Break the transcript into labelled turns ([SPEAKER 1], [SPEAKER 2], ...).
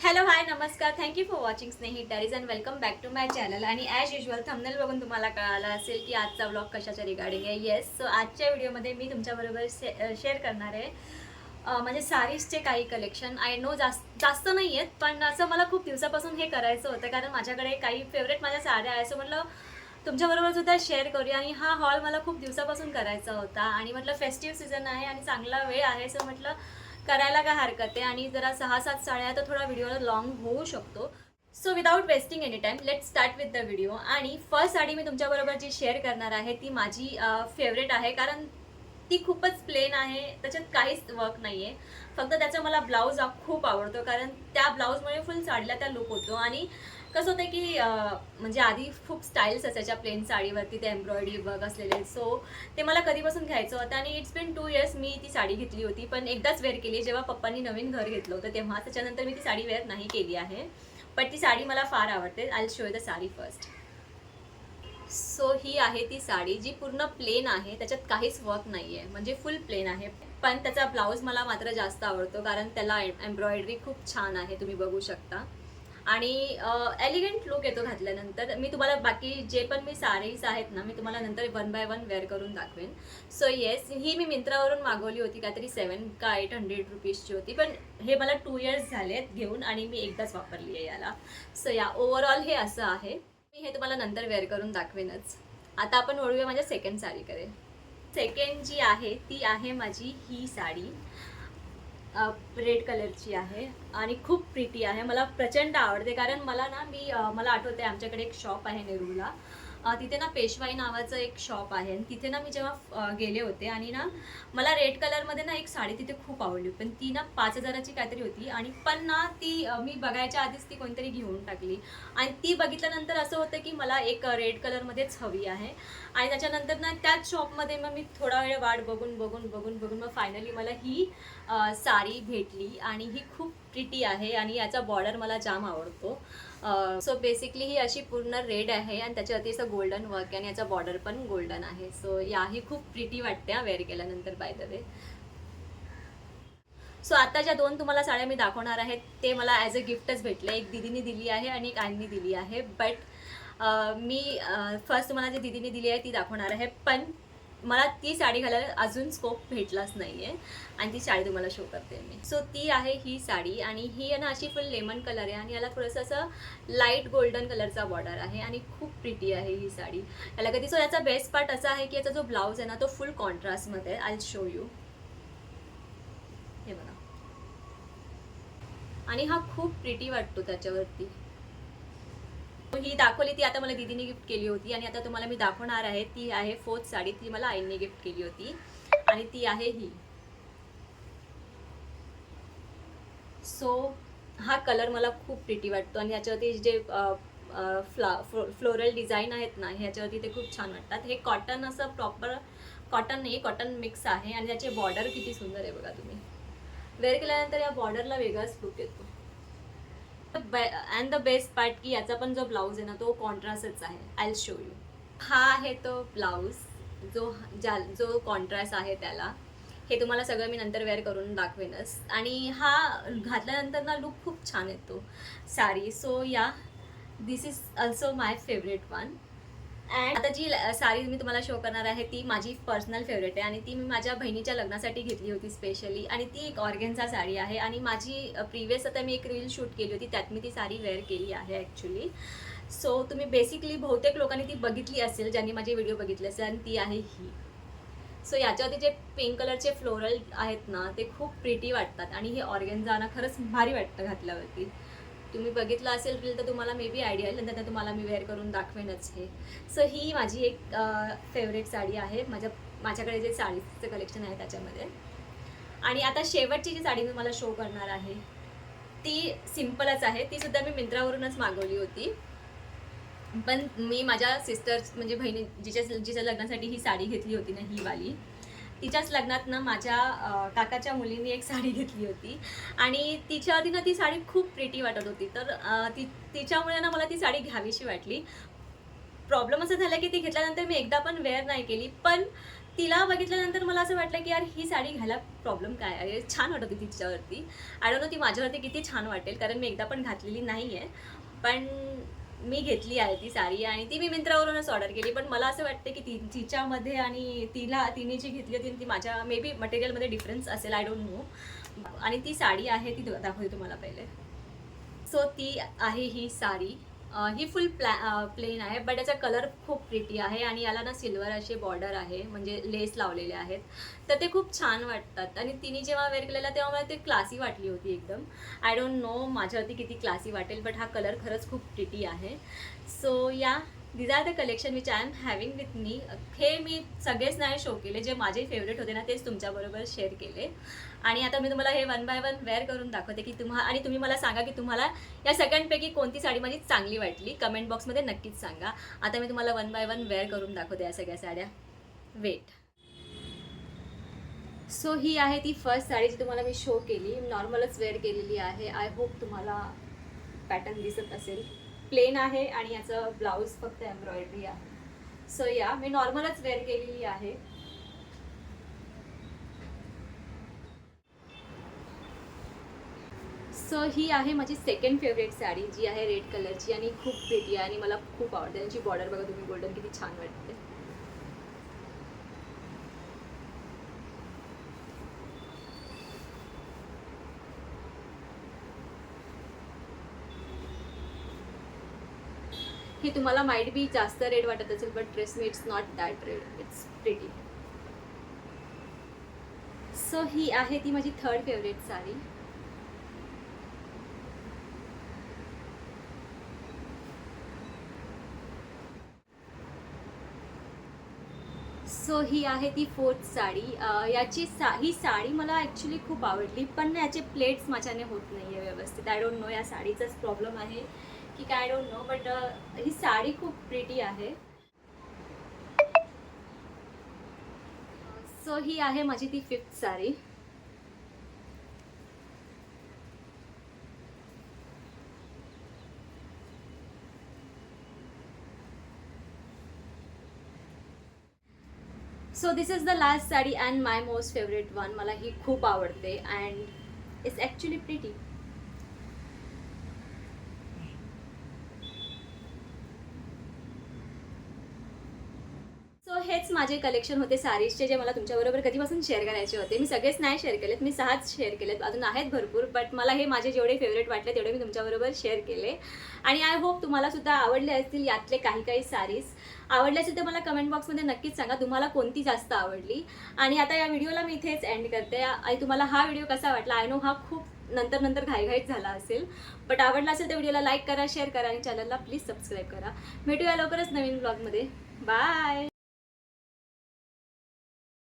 [SPEAKER 1] Hello hi नमस्कार. Thank you for watching Snehi diaries and welcome back to my channel. आणि as usual thumbnail बघून तुम्हाला कळालं असेल की आजचा व्लॉग कशाच्या रिगार्डिंग आहे. येस, सो आजच्या व्हिडिओमध्ये मी तुमच्याबरोबर शेअर करणार आहे म्हणजे साडीजचे काही कलेक्शन. आय नो जास्त नाही आहेत, पण असं मला खूप दिवसापासून हे करायचं होतं कारण माझ्याकडे काही फेवरेट माझ्या साड्या आहे. सो म्हटलं तुमच्याबरोबर सुद्धा शेअर करूया. आणि हा हॉल मला खूप दिवसापासून करायचा होता आणि म्हटलं फेस्टिव्ह सीझन आहे आणि चांगला वेळ आहे, सो म्हटलं करायला काय हरकत आहे. आणि जरा 6-7 साड्या तर थोडा व्हिडिओ लॉंग होऊ शकतो. So without wasting any time let start with the video. आणि फर्स्ट साडी मी तुमच्याबरोबर जी शेअर करणार आहे ती माझी फेवरेट आहे कारण ती खूपच प्लेन आहे, त्याच्यात काहीच वर्क नाही आहे. फक्त त्याचा मला ब्लाऊज खूप आवडतो कारण त्या ब्लाऊजमुळे फुल साडीला त्या लुक होतो. आणि कसं होतं की म्हणजे आधी खूप स्टाईल्स असायच्या प्लेन साडीवरती ते एम्ब्रॉयडरी वर्क असलेले. सो ते मला कधीपासून घ्यायचं होतं आणि इट्स बिन 2 इयर्स मी ती साडी घेतली होती, पण एकदाच वेअर केली जेव्हा पप्पांनी नवीन घर घेतलं होतं तेव्हा. त्याच्यानंतर मी ती साडी वेअर नाही केली आहे, पण ती साडी मला फार आवडते. I will show you the sari first. So ही आहे ती साडी जी पूर्ण प्लेन आहे, त्याच्यात काहीच वर्क नाही आहे, म्हणजे फुल प्लेन आहे. पण त्याचा ब्लाऊज मला मात्र जास्त आवडतो कारण त्याला एम्ब्रॉयडरी खूप छान आहे, तुम्ही बघू शकता. आणि एलिगंट लुक येतो घातल्यानंतर. मी तुम्हाला बाकी जे पण मी साडीज आहेत ना, मी तुम्हाला नंतर 1 बाय 1 वेअर करून दाखवेन. सो येस, ही मी मिंत्रावरून मागवली होती, काहीतरी 7 का 800 रुपीजची होती, पण हे मला 2 इयर्स झालेत घेऊन आणि मी एकदाच वापरली आहे याला. सो या ओव्हरऑल हे असं आहे. मी हे तुम्हाला नंतर वेअर करून दाखवेनच. आता आपण वळूया माझ्या सेकंड साडीकडे. सेकंड जी आहे ती आहे माझी ही साडी. रेड कलरची आहे आणि खूप प्रिटी आहे. मला प्रचंड आवडते कारण मला ना मला आठवते आमच्याकडे एक शॉप आहे नेरूळला. तिथे ना पेशवाई नावाचं एक शॉप आहे आणि तिथे ना मी जेव्हा गेले होते आणि ना मला रेड कलरमध्ये ना एक साडी तिथे खूप आवडली, पण ती ना 5,000ची काहीतरी होती. आणि पण ना ती मी बघायच्या आधीच ती कोणतरी घेऊन टाकली. आणि ती बघितल्यानंतर असं होतं की मला एक रेड कलरमध्येच हवी आहे. आणि त्याच्यानंतर ना त्याच शॉपमध्ये मग मी थोडा वेळ वाट बघून बघून बघून बघून मग फायनली मला ही साडी भेटली. आणि ही खूप प्रिटी आहे आणि याचा बॉर्डर मला जाम आवडतो. सो बेसिकली ही अशी पूर्ण रेड आहे आणि त्याच्यावरती असं गोल्डन वर्क आहे आणि याचा बॉर्डर पण गोल्डन आहे. सो याही खूप प्रिटी वाटते वेअर केल्यानंतर, बाय द वे. सो आता ज्या 2 तुम्हाला साड्या मी दाखवणार आहेत ते मला ॲज अ गिफ्टच भेटले. एक दीदीने दिली आहे आणि एक आईंनी दिली आहे. बट मी फर्स्ट तुम्हाला जी दीदीने दिली आहे ती दाखवणार आहे, पण मला ती साडी घालायला अजून स्कोप भेटलाच नाही आहे आणि ती साडी तुम्हाला शो करते मी. सो ती आहे ही साडी आणि ही आहे ना अशी फुल लेमन कलर आहे आणि याला थोडंसं असं लाईट गोल्डन कलरचा बॉर्डर आहे आणि खूप प्रिटी आहे ही साडी. याला कधी. सो याचा बेस्ट पार्ट असा आहे की याचा जो ब्लाऊज आहे ना तो फुल कॉन्ट्रास्टमध्ये आहे. I will show you. हे बघा. आणि हा खूप प्रिटी वाटतो त्याच्यावरती. ही दाखवली ती आता मला दीदीने गिफ्ट केली होती आणि आता तुम्हाला मी दाखवणार आहे ती आहे 4th साडी. ती मला आईने गिफ्ट केली होती आणि ती आहे ही. सो हा कलर मला खूप प्रिटी वाटतो आणि याच्यावरती जे फ्लोरल डिझाईन आहेत ना ह्याच्यावरती ते खूप छान वाटतात. हे कॉटन असं प्रॉपर कॉटन नाही, कॉटन मिक्स आहे आणि त्याचे बॉर्डर किती सुंदर आहे बघा तुम्ही. वेअर केल्यानंतर या बॉर्डरला वेगळाच लुक येतो. अँड द बेस्ट पार्ट की याचा पण जो ब्लाऊज आहे ना तो कॉन्ट्रास्टच आहे. I will show you. हा आहे तो ब्लाऊज जो कॉन्ट्रास्ट आहे त्याला. हे तुम्हाला सगळं मी नंतर वेअर करून दाखवेनच. आणि हा घातल्यानंतर ना लुक खूप छान येतो साडी. सो या this is also my favourite one. And आता जी साडी मी तुम्हाला शो करणार आहे ती माझी पर्सनल फेवरेट आहे आणि ती मी माझ्या बहिणीच्या लग्नासाठी घेतली होती स्पेशली. आणि ती एक ऑर्गेन्झा साडी आहे आणि माझी प्रिव्हियस आता मी एक रील शूट केली होती त्यात मी ती साडी वेअर केली आहे ॲक्च्युली. सो तुम्ही बेसिकली बहुतेक लोकांनी ती बघितली असेल ज्यांनी माझे व्हिडिओ बघितले असेल आणि ती आहे ही. सो याच्यावरती जे पिंक कलरचे फ्लोरल आहेत ना ते खूप प्रिटी वाटतात आणि हे ऑर्गेन्झा ना खरंच भारी वाटतं घातल्यावरती. तुम्ही बघितलं असेल रील तर तुम्हाला मे बी आयडिया येईल, नंतर तुम्हाला मी वेअर करून दाखवेनच हे. सो ही माझी एक फेवरेट साडी आहे माझ्याकडे जे साडीचं कलेक्शन आहे त्याच्यामध्ये. आणि आता शेवटची जी साडी मी मला शो करणार आहे ती सिम्पलच आहे. ती सुद्धा मी मिंत्रावरूनच मागवली होती, पण मी माझ्या सिस्टर्स म्हणजे बहिणी जिच्या लग्नासाठी ही साडी घेतली होती ना ही वाली, तिच्याच लग्नात ना माझ्या काकाच्या मुलींनी एक साडी घेतली होती आणि तिच्यावरती ना ती साडी खूप प्रिटी वाटत होती. तर तिच्यामुळे ना मला ती साडी घ्यावीशी वाटली. प्रॉब्लेम असं झाला की ती घेतल्यानंतर मी एकदा पण वेअर नाही केली, पण तिला बघितल्यानंतर मला असं वाटलं की यार ही साडी घ्यायला प्रॉब्लेम काय आहे, छान वाटत होती तिच्यावरती. आय डोंट नो ती माझ्यावरती किती छान वाटेल, कारण मी एकदा पण घातलेली नाही आहे. पण मी घेतली आहे ती साडी आणि ती मी मिंत्रावरूनच ऑर्डर केली. पण मला असं वाटतं की तिच्यामध्ये आणि तिने जी घेतली होती ती माझ्या मे बी मटेरियलमध्ये डिफरन्स असेल, आय डोंट नो. आणि ती साडी आहे ती दाखवते तुम्हाला पहिले. सो ती आहे ही साडी. ही फुल प्लेन आहे, बट याचा कलर खूप प्रिटी आहे आणि याला ना सिल्वर असे बॉर्डर आहे, म्हणजे लेस लावलेले आहेत, तर ते खूप छान वाटतात. आणि तिने जेव्हा वेअर केलेला तेव्हा मला ते क्लासी वाटली होती एकदम. आय डोंट नो माझ्यावरती किती क्लासी वाटेल, बट हा कलर खरंच खूप प्रिटी आहे. सो या these are the collection which I am having with me. हे मी सगळेच नाही शो केले, जे माझे फेवरेट होते ना तेच तुमच्याबरोबर शेअर केले. आणि आता मी तुम्हाला हे 1 बाय 1 वेअर करून दाखवते की आणि तुम्ही मला सांगा की तुम्हाला या सगळ्यांपैकी कोणती साडी माझी चांगली वाटली. कमेंट बॉक्समध्ये नक्कीच सांगा. आता मी तुम्हाला 1 बाय 1 वेअर करून दाखवते या सगळ्या साड्या. वेट. सो ही आहे ती फर्स्ट साडी जी तुम्हाला मी शो केली. नॉर्मलच वेअर केलेली आहे. आय होप तुम्हाला पॅटर्न दिसत असेल. प्लेन आहे आणि याचं ब्लाऊज फक्त एम्ब्रॉयडरी आहे. सो या मी नॉर्मलच वेअर केलेली आहे. सो ही आहे माझी सेकंड फेवरेट साडी, जी आहे रेड कलरची आणि खूप प्रिटी आहे आणि मला खूप आवडते. त्यांची बॉर्डर बघा तुम्ही, गोल्डन किती छान वाटते. ही तुम्हाला माइट बी जास्त रेड वाटत असेल, but trust me it's not that red, it's pretty. So ही आहे ती माझी थर्ड फेवरेट साडी. सो ही आहे ती फोर्थ साडी. ही साडी मला ॲक्च्युली खूप आवडली, पण याचे प्लेट्स माझ्याने होत नाही आहे व्यवस्थित. आय डोंट नो या साडीचाच प्रॉब्लेम आहे की काय, I don't know, but he sari खूप प्रिटी आहे. सो ही आहे माझी ती fifth sari. So this is the last sari and my most favourite one. मला ही खूप आवडते and it's actually pretty. So हेच माझे कलेक्शन होते साडीजचे, जे मला तुमच्याबरोबर कधीपासून शेअर करायचे होते. मी सगळेच नाही शेअर केलेत, मी 6च शेअर केलेत, अजून आहेत भरपूर, बट मला हे माझे जेवढे फेवरेट वाटले तेवढे मी तुमच्याबरोबर शेअर केले. आणि आय होप तुम्हाला सुद्धा आवडले असतील यातले काही साडीज. आवडले असेल तर मला कमेंट बॉक्समध्ये नक्कीच सांगा तुम्हाला कोणती जास्त आवडली. आणि आता या व्हिडिओला मी इथेच एंड करते. आणि तुम्हाला हा व्हिडिओ कसा वाटला, आय नो हा खूप नंतर घाईघाईत झाला असेल, बट आवडला असेल तर व्हिडिओला लाईक करा, शेअर करा आणि चॅनलला प्लीज सबस्क्राईब करा. भेटूया लवकरच नवीन ब्लॉगमध्ये. बाय.